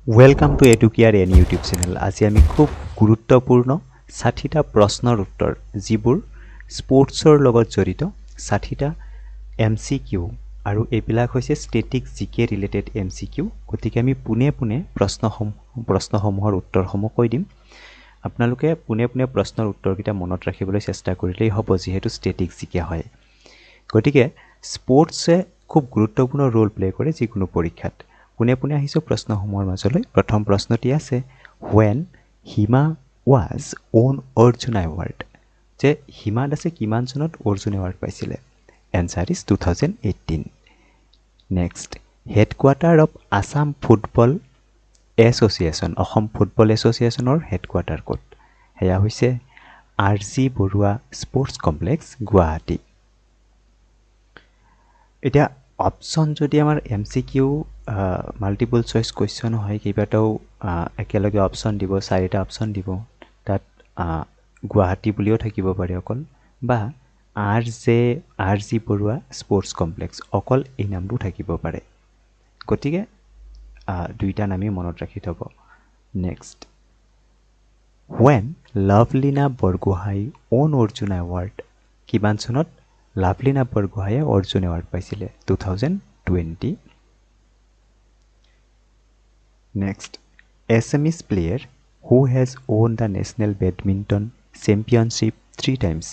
Welcome to Educare N YouTube channel. আজি আমি খুব গুৰুত্বপূৰ্ণ 60টা প্ৰশ্নৰ উত্তৰ যিবোৰ স্পৰ্টছৰ লগত জড়িত 60টা MCQ আৰু এইবিলাক হৈছে ষ্টেটিক জিকে ৰিলেটেড MCQ। গতিকে আমি পোনে পোনে প্ৰশ্নসমূহৰ উত্তৰসমূহ কৈ দিম। আপোনালোকে পোনে পোনে প্ৰশ্নৰ উত্তৰকেইটা মনত ৰাখিবলৈ চেষ্টা কৰিলেই হ'ব, যিহেতু ষ্টেটিক জিকে হয়। গতিকে স্পৰ্টছে খুব গুৰুত্বপূৰ্ণ ৰোল প্লে কৰে যিকোনো পৰীক্ষাত। পোনে পোনে আহিছোঁ প্ৰশ্নসমূহৰ মাজলৈ। প্ৰথম প্ৰশ্নটি আছে, when Hima was won Arjun award. যে হিমা দাসে কিমান চনত অৰ্জুন এৱাৰ্ড পাইছিলে? Answer is 2018। Next, headquarter of Assam football association, Asom football এছ'চিয়েশ্যনৰ হেডকোৱাৰ্টাৰ ক'ত? সেয়া হৈছে RG Barua sports complex, Guwahati. এতিয়া অপশ্যন যদি আমাৰ MCQ মাল্টিপল চইচ কুৱেশ্যন হয়, কেইবাটাও একেলগে অপশ্যন দিব, 4টা অপশ্যন দিব। তাত গুৱাহাটী বুলিও থাকিব পাৰে অকল, বা RG বৰুৱা স্পৰ্টছ কমপ্লেক্স, অকল এই নামটো থাকিব পাৰে। গতিকে দুইটা নামেই মনত ৰাখি থ'ব। Next, when Lovlina Borgohain won Arjun award. কিমান চনত লাভলীনা বৰগোহাঁয়ে অৰ্জুন এৱাৰ্ড পাইছিলে? 2020। Next, Assamese player who has won the national badminton championship 3 times.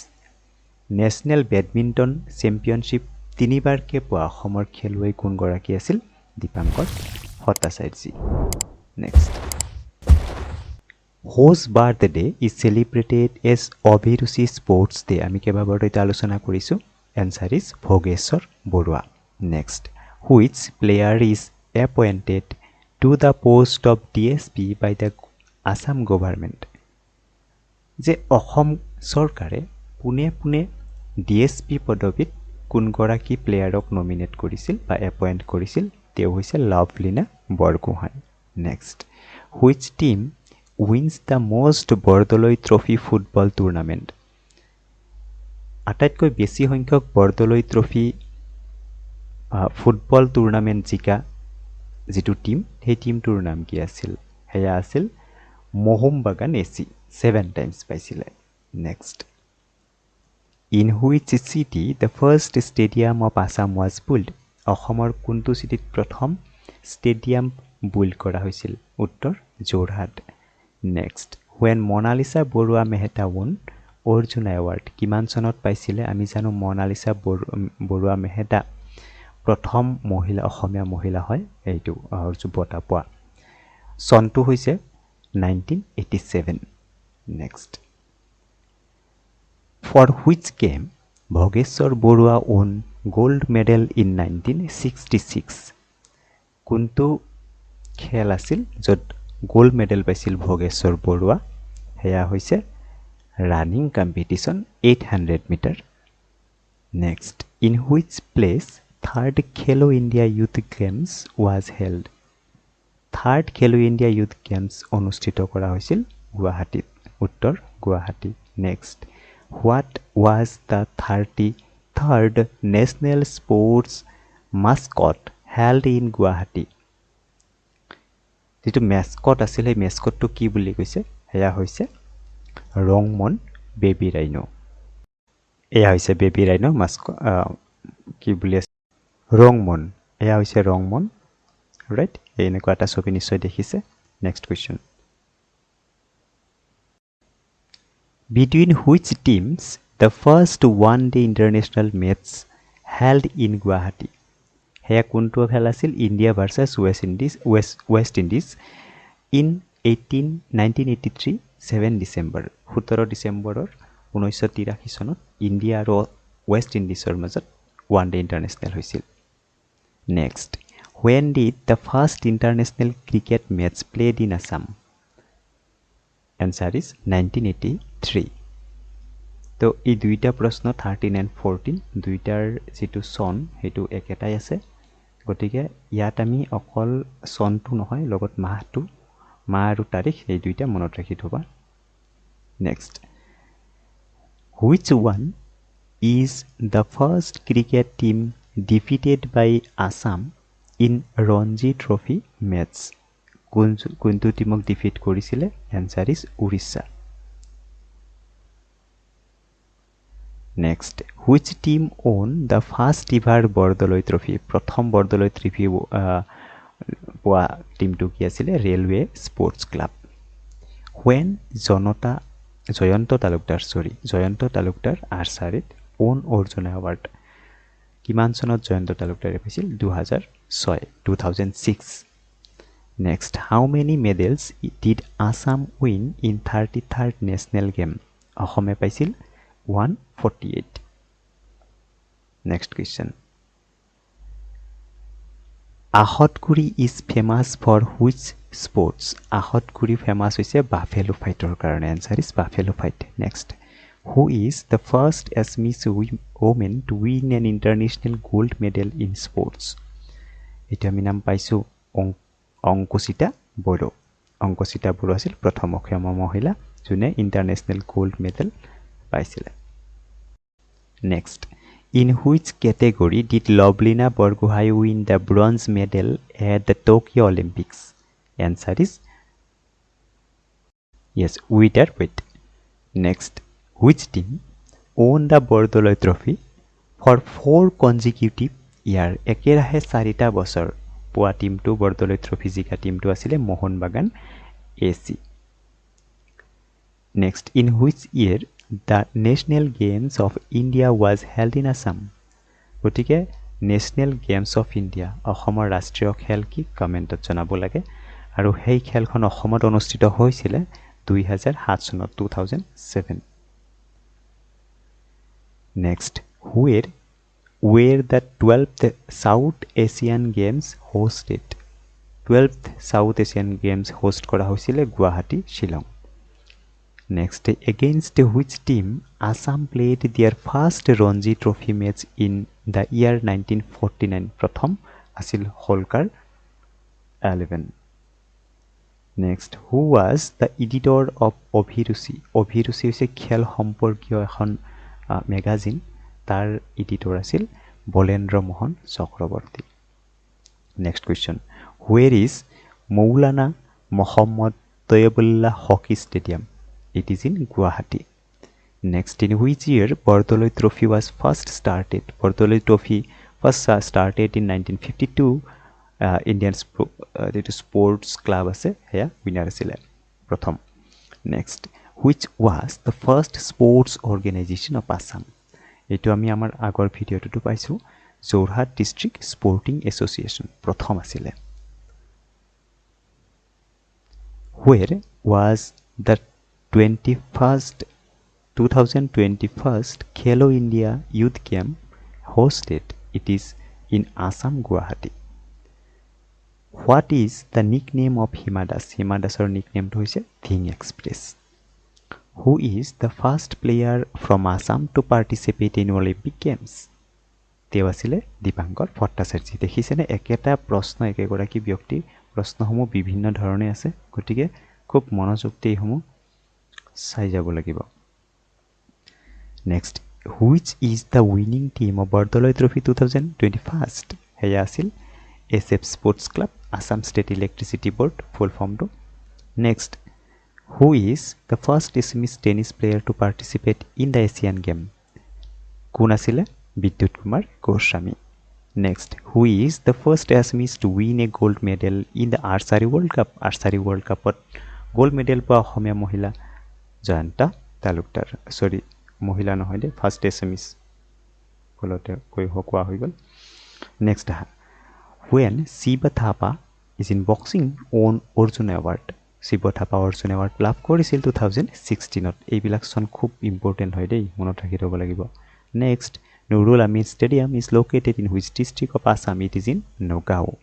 National badminton championship 3বাৰকৈ পোৱা অসমৰ খেলুৱৈ কোনগৰাকী আছিল? Dipankar Bhattacharya. Next, whose birthday is celebrated as অভিৰুচি স্পৰ্টছ ডে। আমি কেইবাবাৰো এটা আলোচনা কৰিছোঁ। Answer is Bhogeswar Barua. Next, which player is appointed to the post of DSP by the Assam government. যে অসম চৰকাৰে পোনে পোনে DSP পদবীত কোনগৰাকী প্লেয়াৰক নমিনেট কৰিছিল বা এপইণ্ট কৰিছিল? তেওঁ হৈছে Lovlina Borgohain. Next, which team wins the most Bordoloi trophy football tournament. আটাইতকৈ বেছি সংখ্যক বৰদলৈ ট্ৰফি ফুটবল টুৰ্ণামেণ্ট জিকা যিটো টিম, সেই টিমটোৰ নাম কি আছিল? সেয়া আছিল মোহনবাগান AC, 7 টাইমছ পাইছিলে। Next, in which city the first stadium of Assam was build. অসমৰ কোনটো চিটিত প্ৰথম ষ্টেডিয়াম বিল্ড কৰা হৈছিল? উত্তৰ Jorhat. Next, when Monalisa Baruah Mehta won Arjun award. কিমান চনত পাইছিলে? আমি জানো মনালিছা বৰুৱা মেহতা প্ৰথম মহিলা, অসমীয়া মহিলা হয় এইটো বঁটা পোৱা। চনটো হৈছে 1987। Next, for which game Bhogeswar Baruah won gold medal in 1966। কোনটো খেল আছিল য'ত গোল্ড মেডেল পাইছিল ভোগেশ্বৰ বৰুৱা? সেয়া হৈছে running competition 800 metre. Next, in which place third Khelo India youth games was held. Third Khelo India youth games অনুষ্ঠিত কৰা হৈছিল গুৱাহাটীত। উত্তৰ Guwahati. Next, what was the 33rd national sports mascot held in Guwahati. যিটো মেস্কট আছিল, সেই মেস্কটটো কি বুলি কৈছে? সেয়া হৈছে ৰংমন বেবী ৰাইনো। এয়া হৈছে বেবী ৰাইনো কি বুলি আছে? ৰংমন। এয়া হৈছে ৰংমন, ৰাইট? এনেকুৱা এটা ছবি নিশ্চয় দেখিছে। Next question, between which teams the first one day international matches held in Guwahati. সেয়া কোনটো খেল আছিল? India versus West Indies in 1983 7 December. 17 ডিচেম্বৰৰ 1983 চনত ইণ্ডিয়া আৰু ৱেষ্ট ইণ্ডিজৰ মাজত ওৱান-ডে ইণ্টাৰনেশ্যনেল হৈছিল। Next, when did the first international cricket matches played in Assam? Answer is 1983। তো এই দুইটা প্ৰশ্ন 13 and 14 দুইটাৰ যিটো চন সেইটো একেটাই আছে। গতিকে ইয়াত আমি অকল চনটো নহয়, লগত মাহটো, মাহ আৰু তাৰিখ, এই দুইটা মনত ৰাখি থ'বা। Next, which one is the first cricket team defeated by Assam in Ranji trophy matches. কোনটো টিমক ডিফিট কৰিছিলে answer is Orissa next which team won the first ever Bordoloi trophy প্ৰথম বৰদলৈ ট্ৰফি পোৱা টিমটো কি আছিলে railway sports club when Jayanta Talukdar আৰ্চাৰীত ওন অৰ্জুন এৱাৰ্ড কিমান চনত জয়ন্ত তালুকদাৰে পাইছিল 2006 next how many medals did Assam win in 33rd national game অসমে পাইছিল 148 next question Ahotguri is famous for which sports Ahotguri famous হৈছে বাফেলো ফাইটৰ কাৰণে answer is buffalo fight next who is the first Assamese women to win an international gold medal in sports এইটো আমি নাম পাইছোঁ অংকুচিতা বড়ো আছিল প্ৰথম অসমীয়া মহিলা যোনে ইণ্টাৰনেশ্যনেল গ'ল্ড মেডেল পাইছিলে next In which category did Lovelina Borgohain win the bronze medal at the Tokyo Olympics? Answer is yes, welterweight. Next, which team won the Bordoloi Trophy for 4 consecutive years? একেৰাহে 4টা বছৰ পোৱা টিমটো Bordoloi trophy জিকা টিমটো আছিলে মোহন বাগান AC. Next, in which year the National Games of India was held in Assam? গতিকে নেশ্যনেল গেমছ অফ ইণ্ডিয়া অসমৰ ৰাষ্ট্ৰীয় খেল কি কমেণ্টত জনাব লাগে আৰু সেই খেলখন অসমত অনুষ্ঠিত হৈছিলে 2007 চনত 2007 next where the 12th South Asian Games hosted 12th South Asian Games host কৰা হৈছিলে Guwahati Shillong Next, against which team Assam played their first Ranji Trophy match in the year 1949? Pratham asil Holkar 11. Next, who was the editor of Obhirusi? Obhirusi is a khel সম্পৰ্কীয় এখন magazine. Tar editor asil Bolendra Mohan Chakraborty. Next question. Where is Maulana Muhammad Tayyibullah Hockey Stadium? It is in Guwahati. Next, in which year Bordoloi Trophy was first started? Bordoloi Trophy first started in 1952. Indian sports club ase heya winner asile prothom. Next, which was the first sports organization of Assam? Etu ami amar agor video tu paisu Jorhat District Sporting Association prothom asile. Where was the 2021 Khelo India Youth Camp hosted? It is in Assam, Guwahati. What is the nickname of Hima Das? Hima Das's nickname is Thing Express. Who is the first player from Assam to participate in Olympic Games? তেওঁ আছিলে দীপাংকৰ ভট্টাচাৰ্য দেখিছেনে একেটা প্ৰশ্ন একেগৰাকী ব্যক্তি প্ৰশ্নসমূহ বিভিন্ন ধৰণে আছে গতিকে খুব মনোযোগ দি সমূহ চাই যাব লাগিব next which is the winning team of Bordoloi trophy 2021 হেয়া আছিল SF sports club Assam state electricity board full ফৰ্মটো next who is the first Assamese tennis player to participate in the Asian game কোন আছিলে Bidyut Kumar Goswami next who is the first Assamese to win a gold medal in the archery world কাপত gold medal পোৱা অসমীয়া মহিলা জয়ন্তা তালুকদাৰ সৰি মহিলা নহয় day first SMS বলতে কৈ কোৱা হৈ গ'ল next when Shiva Thapa is in boxing on Arjun Award Shiva Thapa Arjun Award লাভ কৰিছিল 2016ত এইবিলাক সন খুব ইম্পৰ্টেন্ট হয় দেই মনত ৰাখি থব লাগিব next Nurul Amin Stadium is located in which district of Assam? It is in Nagaon.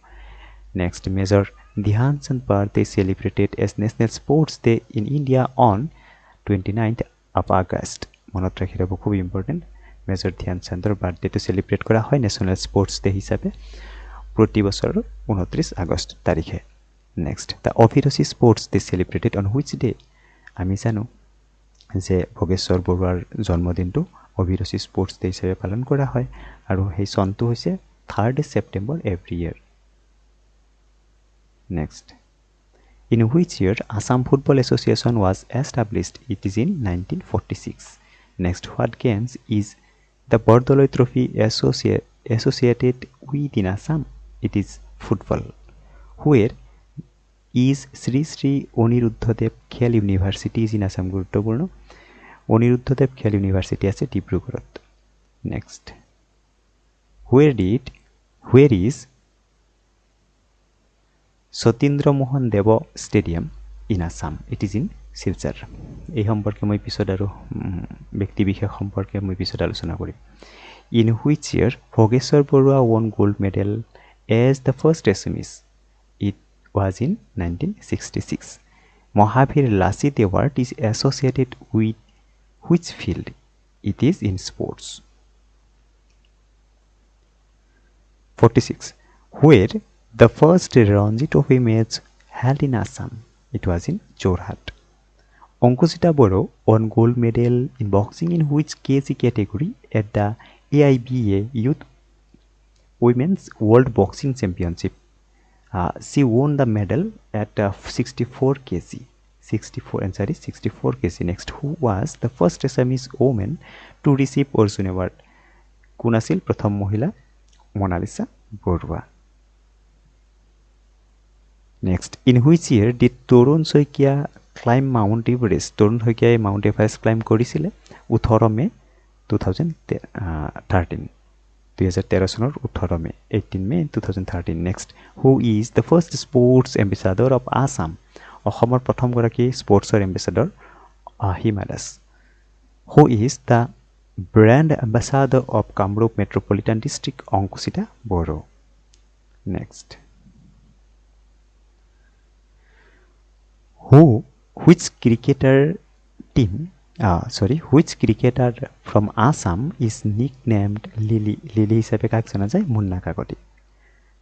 Next, Major Dhyan Chand birthday celebrated as National Sports Day in India on 29th of August. মনত ৰাখি থব খুব important major ধ্যান চন্দৰ বাৰ্থডেটো celebrate কৰা হয় national sports day হিচাপে প্ৰতি বছৰ 29 আগষ্ট তাৰিখে নেক্সট দ্য অফিৰচি sports day celebrated on which day আমি জানো যে ভোগেশ্বৰ বৰুৱাৰ জন্মদিনটো অফিৰচি স্পোৰ্টস ডে হিচাপে পালন কৰা হয় আৰু সেই সনটো হৈছে 3rd September every year next In which year Assam Football Association was established? It is in 1946. Next, what games is the Bordoloi Trophy associated with in Assam? It is football. Where is Sri Sri Aniruddhadev Khel University is in Assam? গুরুত্বপূর্ণ অনিরুদ্ধদেব খেল university আছে ডিব্রুগড়ত next where is Satindramohan Dev stadium in Assam it is in Silchar এই সম্পৰ্কে মই পিছত আৰু ব্যক্তি বিশেষ সম্পৰ্কে মই পিছত আলোচনা কৰিম in which year Bhogeswar Baruah won gold medal as the first Assamese it was in 1966 Mahavir Lasit Award is associated with which field? It is in sports. 46. Where the first Ranji Trophy match held in Assam? It was in Jorhat. Ankushita Boro won gold medal in boxing in which kg category at the AIBA Youth Women's World Boxing Championship. She won the medal at 64 kg. 64 kg. Next, who was the first Assamese woman to receive Arjun Award? কোন আছিল প্ৰথম মহিলা Monalisa Baruah Next, in which year did Tarun Saikia climb Mount Everest? Tarun শইকীয়াই Mount Everest climb কৰিছিলে 18 মে 2013 চনৰ 18 মে 18 মে 2013 Next, who is the first sports ambassador of Assam? অসমৰ প্ৰথম গৰাকী স্পৰ্টছৰ ambassador Hima Das Who is the brand ambassador of Kamrup Metropolitan District? Ankushita Boro Next, which cricketer from Assam is nicknamed Lily হিচাপে কাক জনা যায় Munna Kakati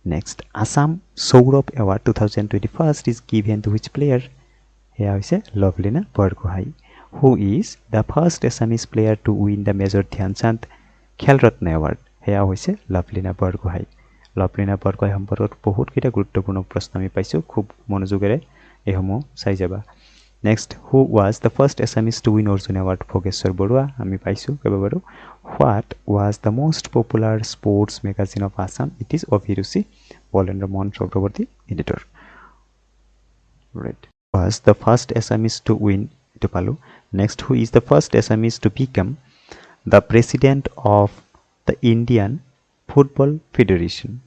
Next, Assam Sourav Award 2021 is given to which player? Here is Lovelina Borgohai. Who is the first Assamese player to win the Major Dhyan Chand Khel Ratna Award? Here is Lovelina Borgohai. Lovelina Borgohai সম্পৰ্কত বহুত কিটা গুৰুত্বপূৰ্ণ প্ৰশ্ন আমি পাইছো খুব মনোযোগেৰে এসমূহ চাই যাবা Next, who was the first Assamese to win Arjun Award? Bhogeshwar Barua আমি পাইছো কেবাবাৰো What was the most popular sports magazine of Assam? It is Abhiruchi. Bolendra Mohan Chakraborty, editor. Right. Was the first Assamese to win Tupalu. Next, who is the first Assamese to become the president of the Indian Football Federation?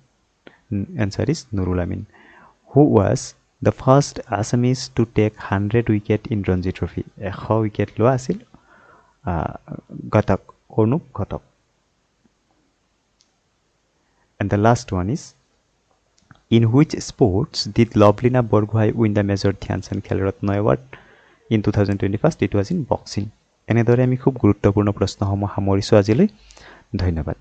Answer is Nurul Amin. Who was the first Assamese to take 100 wicket in Ranji Trophy? 100 wicket লোৱা আছিল Ghatak Anup Ghatak. And the last one is in which sports did Lovelina Borgohai win the Major Dhyan Chand Khel Ratna Award in 2021? It was in boxing. এনেদৰে আমি খুব গুৰুত্বপূৰ্ণ প্ৰশ্নসমূহ সামৰিছো আজিলৈ ধন্যবাদ